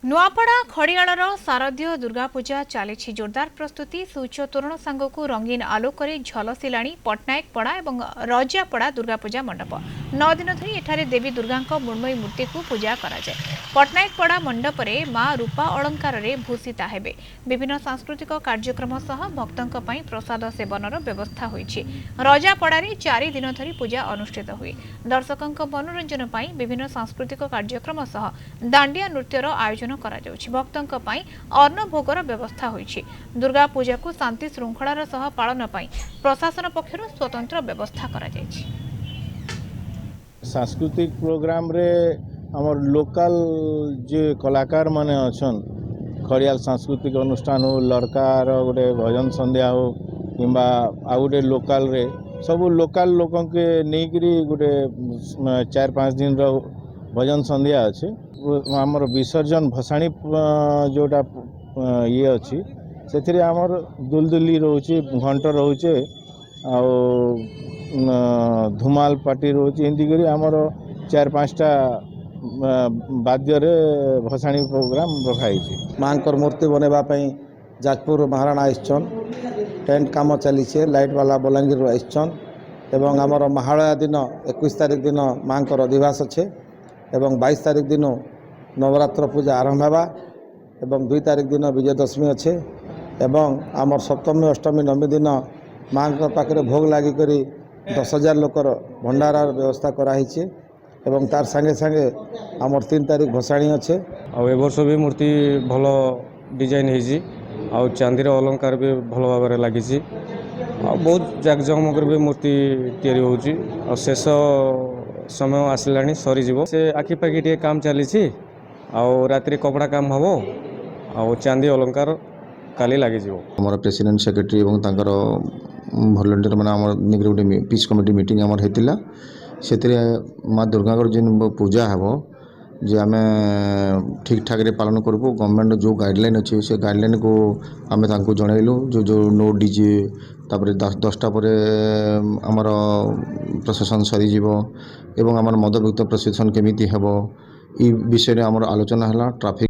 नुआपड़ा खड़ियालर शारदीय दुर्गा पूजा चली जोरदार प्रस्तुति सूच तोरण सांगक रंगीन आलोक झलसिला पट्टनायक पड़ा और रजापड़ा दुर्गा पूजा मंडप 9 दिन धरी एठारे देवी दुर्गा मृण्मयी मूर्ति को पूजा कराए। पट्टनायक पड़ा मंडप में मां रूपा अलंकार भूषिता हेबे। विभिन्न सांस्कृतिक कार्यक्रम सह भक्तों प्रसाद सेवन व्यवस्था होईछि। रजापड़ा 4 दिन धरी पूजा अनुष्ठित हुए। दर्शकों मनोरंजन पर विभिन्न सांस्कृतिक कार्यक्रम सह दांडिया नृत्यर आयोजन भक्तों अन्न भोगर व्यवस्था होईछि। दुर्गा पूजा को शांति श्रृंखलार सह पालन पर प्रशासन पक्षर स्वतंत्र व्यवस्था करा जायछि। सांस्कृतिक प्रोग्राम रे हमर लोकल जे कलाकार माने अछन खड़ियाल सांस्कृतिक अनुष्ठान हो लड़कार गोटे भजन संध्या हो किंबा आ गोटे लोकल रे सब लोकल लोकों के नेकरी गोटे 4-5 दिन रो भजन संध्या अच्छे। आमर विसर्जन भसाणी जोटा ये अच्छी से आमर दुलदुली रोचे घंट रोचे आ धुमाल पार्टी रोचे एमती करी आमर 4-5टा बाद्य भसाणी प्रोग्राम रखाई। माँ मूर्ति बनवाई जाजपुर महाराणा आइछन टेंट काम चली लाइट वाला बलांगीर आइछन एवं आमर महालया दिन 21 तारिख दिन माँ अधिवास अच्छे एवं 22 तारिख दिन नवरात्र पूजा आरंभ होगा एवं 2 तारिख दिन विजयदशमी अच्छे एवं आमर सप्तमी अष्टमी नवमी दिन माँ पाखे भोग लगिक 10,000 लोकर भंडारार व्यवस्था कराई एवं तार संगे संगे आमर 3 तारिख भसाणी अच्छे। वर्ष भी मूर्ति भल डिजाइन होती चांदीर अलंकार भी भल भाव लगी बहुत जाकजमक भी मूर्ति तैयारी होची शेष समय आसला सरीज से आखिपाखि टे काम चली राति कपड़ा काम हम आ चांदी अलंकार काली लगी हमारा प्रेसिडेंट सेक्रेटरी और भलेंटियर मैंने गोटे पीस कमिटी मीटिंग आमर होता से माँ दुर्गा जिन पूजा हे जे आम ठीक ठाक रे पालन करूँ गवर्नमेंट जो गाइडलाइन अच्छे से गाइडलाइन को आम जनइलु जो नो डीजे तापर 10टा पर आमर प्रशासन सरीज एवं आमर मदयुक्त प्रशासन केमी हे विषय आमर आलोचना है। ट्राफिक